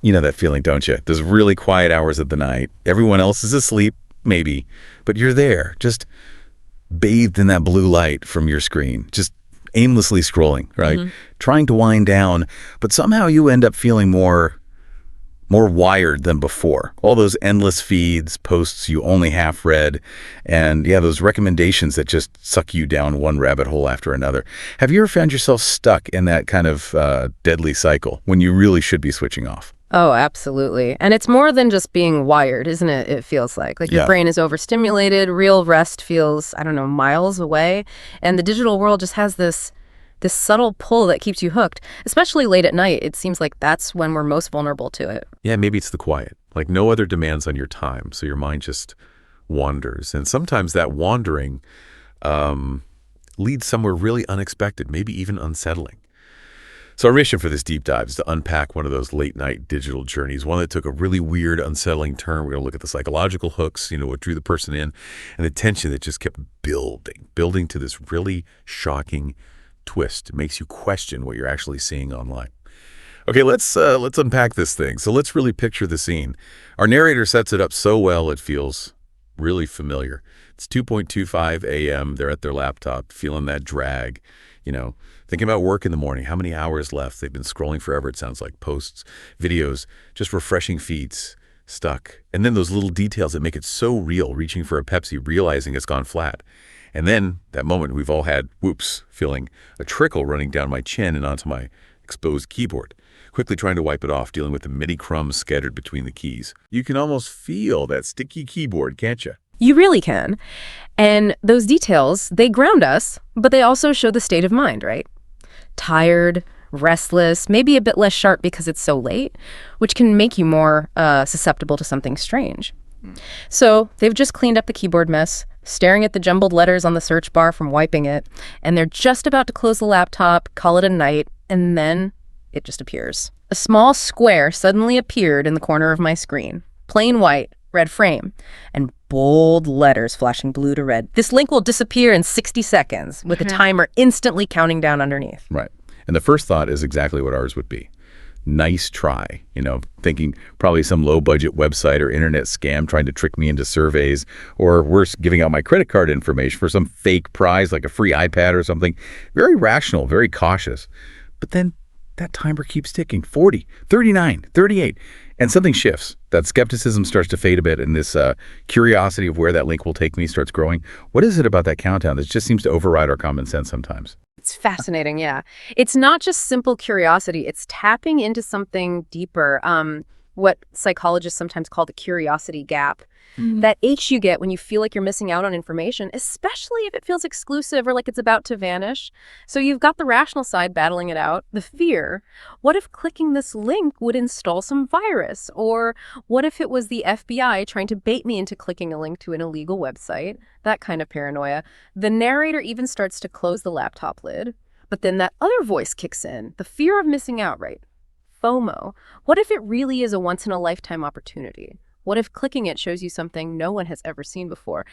You know that feeling, don't you? Those really quiet hours of the night. Everyone else is asleep, maybe, but you're there, just bathed in that blue light from your screen, just aimlessly scrolling, right? Trying to wind down, but somehow you end up feeling more wired than before. All those endless feeds, posts you only half read, and yeah, those recommendations that just suck you down one rabbit hole after another. Have you ever found yourself stuck in that kind of deadly cycle when you really should be switching off? Oh, absolutely. And it's more than just being wired, isn't it? It feels like your brain is overstimulated. Real rest feels, I don't know, miles away. And the digital world just has this subtle pull that keeps you hooked, especially late at night. It seems like that's when we're most vulnerable to it. Yeah, maybe it's the quiet. Like no other demands on your time, so your mind just wanders. And sometimes that wandering leads somewhere really unexpected, maybe even unsettling. So our mission for this deep dive is to unpack one of those late-night digital journeys, one that took a really weird, unsettling turn. We're going to look at the psychological hooks, what drew the person in, and the tension that just kept building to this really shocking twist. It makes you question what you're actually seeing online. Okay, let's unpack this thing. So let's really picture the scene. Our narrator sets it up so well it feels really familiar. It's 2:25 a.m. They're at their laptop, feeling that drag, thinking about work in the morning, how many hours left. They've been scrolling forever, it sounds like, posts, videos, just refreshing feeds, stuck. And then those little details that make it so real, reaching for a Pepsi, realizing it's gone flat. And then that moment we've all had, whoops, feeling a trickle running down my chin and onto my exposed keyboard. Quickly trying to wipe it off, dealing with the mini crumbs scattered between the keys. You can almost feel that sticky keyboard, can't you? You really can. And those details, they ground us, but they also show the state of mind, right? Tired, restless, maybe a bit less sharp because it's so late, which can make you more susceptible to something strange. So they've just cleaned up the keyboard mess, staring at the jumbled letters on the search bar from wiping it, and they're just about to close the laptop, call it a night, and then it just appears. A small square suddenly appeared in the corner of my screen. Plain white, red frame, and bold letters flashing blue to red. This link will disappear in 60 seconds with a timer instantly counting down underneath. Right. And the first thought is exactly what ours would be. Nice try, thinking probably some low-budget website or internet scam trying to trick me into surveys, or worse, giving out my credit card information for some fake prize like a free iPad or something. Very rational, very cautious. But then that timer keeps ticking, 40, 39, 38, and something shifts. That skepticism starts to fade a bit, and this curiosity of where that link will take me starts growing. What is it about that countdown that just seems to override our common sense sometimes? It's fascinating, yeah. It's not just simple curiosity. It's tapping into something deeper, what psychologists sometimes call the curiosity gap. That ache you get when you feel like you're missing out on information, especially if it feels exclusive or like it's about to vanish. So you've got the rational side battling it out, the fear. What if clicking this link would install some virus? Or what if it was the FBI trying to bait me into clicking a link to an illegal website? That kind of paranoia. The narrator even starts to close the laptop lid. But then that other voice kicks in, the fear of missing out, right? FOMO. What if it really is a once-in-a-lifetime opportunity? What if clicking it shows you something no one has ever seen before?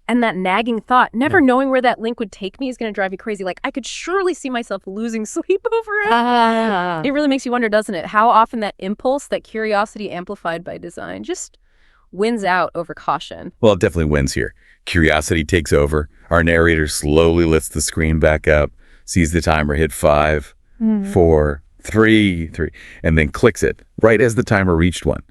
And that nagging thought, never knowing where that link would take me, is going to drive you crazy. Like, I could surely see myself losing sleep over it. It really makes you wonder, doesn't it? How often that impulse, that curiosity amplified by design, just wins out over caution. Well, it definitely wins here. Curiosity takes over. Our narrator slowly lifts the screen back up, sees the timer hit 5, 4, 3, and then clicks it right as the timer reached 1.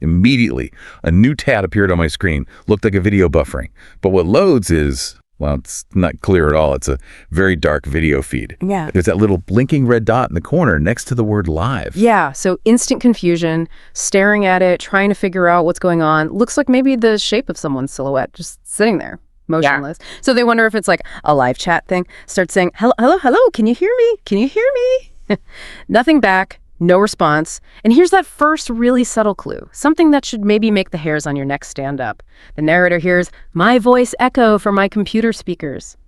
Immediately, a new tab appeared on my screen. Looked like a video buffering. But what loads is, well, it's not clear at all. It's a very dark video feed. Yeah. There's that little blinking red dot in the corner next to the word live. Yeah, so instant confusion, staring at it, trying to figure out what's going on. Looks like maybe the shape of someone's silhouette just sitting there, motionless. Yeah. So they wonder if it's like a live chat thing. Start saying, hello, can you hear me? Can you hear me? Nothing back. No response. And here's that first really subtle clue, something that should maybe make the hairs on your neck stand up. The narrator hears, my voice echo from my computer speakers.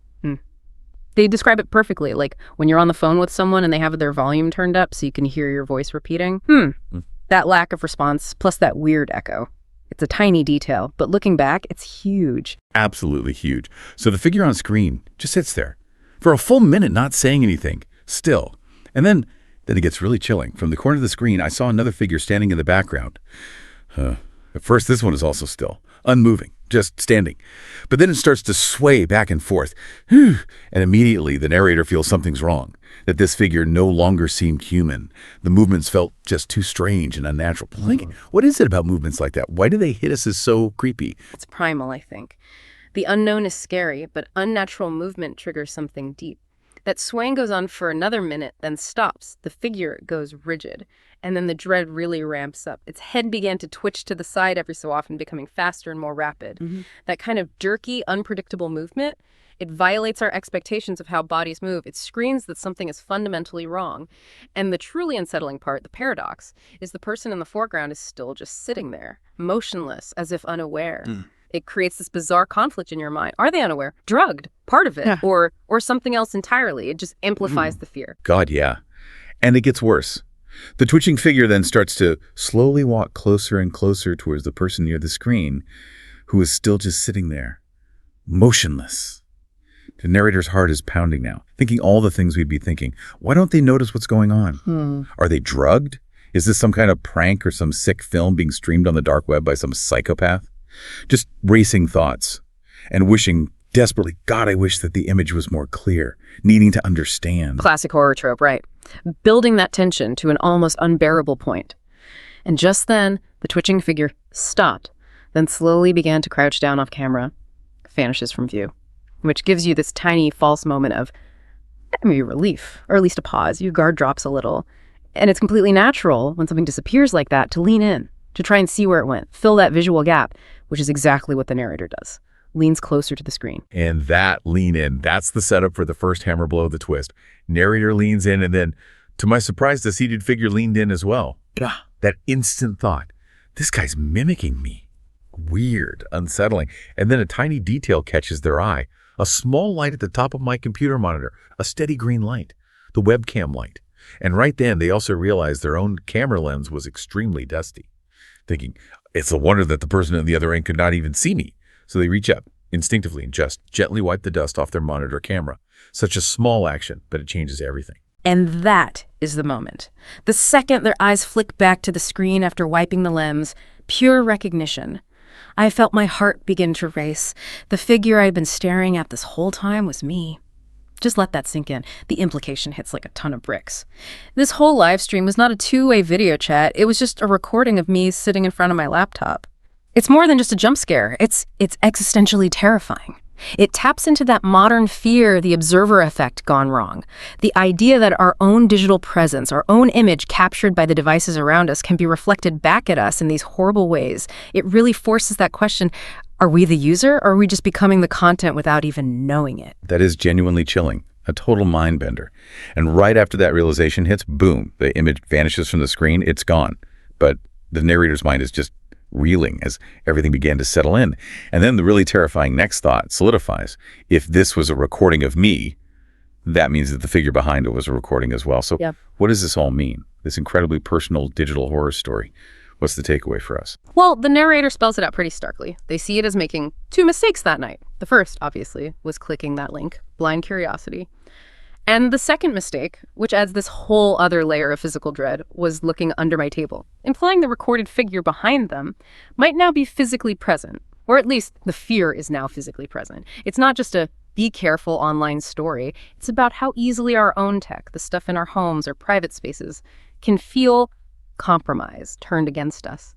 They describe it perfectly, like when you're on the phone with someone and they have their volume turned up so you can hear your voice repeating. That lack of response plus that weird echo. It's a tiny detail, but looking back, it's huge. Absolutely huge. So the figure on screen just sits there for a full minute not saying anything, still. And then Then it gets really chilling. From the corner of the screen, I saw another figure standing in the background. At first, this one is also still, unmoving, just standing. But then it starts to sway back and forth. And immediately, the narrator feels something's wrong, that this figure no longer seemed human. The movements felt just too strange and unnatural. Like, what is it about movements like that? Why do they hit us as so creepy? It's primal, I think. The unknown is scary, but unnatural movement triggers something deep. That swaying goes on for another minute, then stops. The figure goes rigid, and then the dread really ramps up. Its head began to twitch to the side every so often, becoming faster and more rapid. That kind of jerky, unpredictable movement, it violates our expectations of how bodies move. It screams that something is fundamentally wrong. And the truly unsettling part, the paradox, is the person in the foreground is still just sitting there, motionless, as if unaware. It creates this bizarre conflict in your mind. Are they unaware? Drugged? Part of it? Yeah. Or something else entirely? It just amplifies the fear. God, yeah. And it gets worse. The twitching figure then starts to slowly walk closer and closer towards the person near the screen, who is still just sitting there, motionless. The narrator's heart is pounding now, thinking all the things we'd be thinking. Why don't they notice what's going on? Are they drugged? Is this some kind of prank or some sick film being streamed on the dark web by some psychopath? Just racing thoughts and wishing desperately, God, I wish that the image was more clear, needing to understand. Classic horror trope, right? Building that tension to an almost unbearable point. And just then, the twitching figure stopped, then slowly began to crouch down off camera, vanishes from view, which gives you this tiny false moment of maybe relief, or at least a pause. Your guard drops a little. And it's completely natural when something disappears like that to lean in, to try and see where it went, fill that visual gap, which is exactly what the narrator does. Leans closer to the screen. And that lean in, that's the setup for the first hammer blow of the twist. Narrator leans in, and then, to my surprise, the seated figure leaned in as well. That instant thought, this guy's mimicking me. Weird, unsettling. And then a tiny detail catches their eye. A small light at the top of my computer monitor, a steady green light, the webcam light. And right then, they also realized their own camera lens was extremely dusty, thinking, it's a wonder that the person on the other end could not even see me. So they reach up instinctively and just gently wipe the dust off their monitor camera. Such a small action, but it changes everything. And that is the moment. The second their eyes flick back to the screen after wiping the lens, pure recognition. I felt my heart begin to race. The figure I'd been staring at this whole time was me. Just let that sink in. The implication hits like a ton of bricks. This whole live stream was not a two-way video chat. It was just a recording of me sitting in front of my laptop. It's more than just a jump scare. It's existentially terrifying. It taps into that modern fear, the observer effect gone wrong. The idea that our own digital presence, our own image captured by the devices around us can be reflected back at us in these horrible ways. It really forces that question, are we the user, or are we just becoming the content without even knowing it? That is genuinely chilling, a total mind bender. And right after that realization hits, boom, the image vanishes from the screen, it's gone. But the narrator's mind is just reeling as everything began to settle in. And then the really terrifying next thought solidifies. If this was a recording of me, that means that the figure behind it was a recording as well. So What does this all mean? This incredibly personal digital horror story. What's the takeaway for us? Well, the narrator spells it out pretty starkly. They see it as making two mistakes that night. The first, obviously, was clicking that link, blind curiosity. And the second mistake, which adds this whole other layer of physical dread, was looking under my table, implying the recorded figure behind them might now be physically present, or at least the fear is now physically present. It's not just a be careful online story. It's about how easily our own tech, the stuff in our homes or private spaces, can feel compromised, turned against us.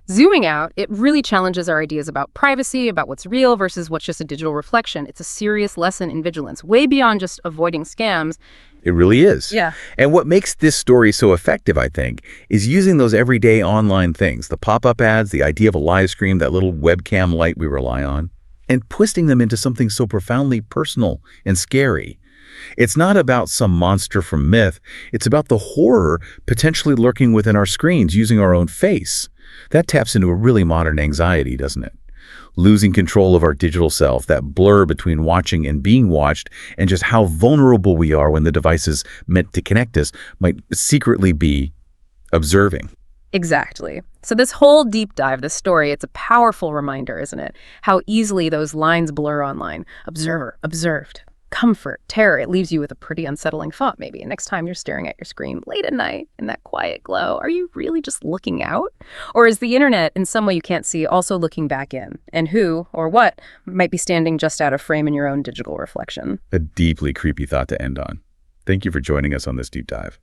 Zooming out, it really challenges our ideas about privacy, about what's real versus what's just a digital reflection. It's a serious lesson in vigilance, way beyond just avoiding scams. It really is. Yeah. And what makes this story so effective, I think, is using those everyday online things, the pop-up ads, the idea of a live stream, that little webcam light we rely on, and twisting them into something so profoundly personal and scary. It's not about some monster from myth. It's about the horror potentially lurking within our screens using our own face. That taps into a really modern anxiety, doesn't it? Losing control of our digital self, that blur between watching and being watched, and just how vulnerable we are when the devices meant to connect us might secretly be observing. Exactly. So this whole deep dive, this story, it's a powerful reminder, isn't it? How easily those lines blur online. Observer, observed. comfort, terror. It leaves you with a pretty unsettling thought, maybe. And next time you're staring at your screen late at night in that quiet glow, are you really just looking out? Or is the internet, in some way you can't see, also looking back in? And who or what might be standing just out of frame in your own digital reflection? A deeply creepy thought to end on. Thank you for joining us on this deep dive.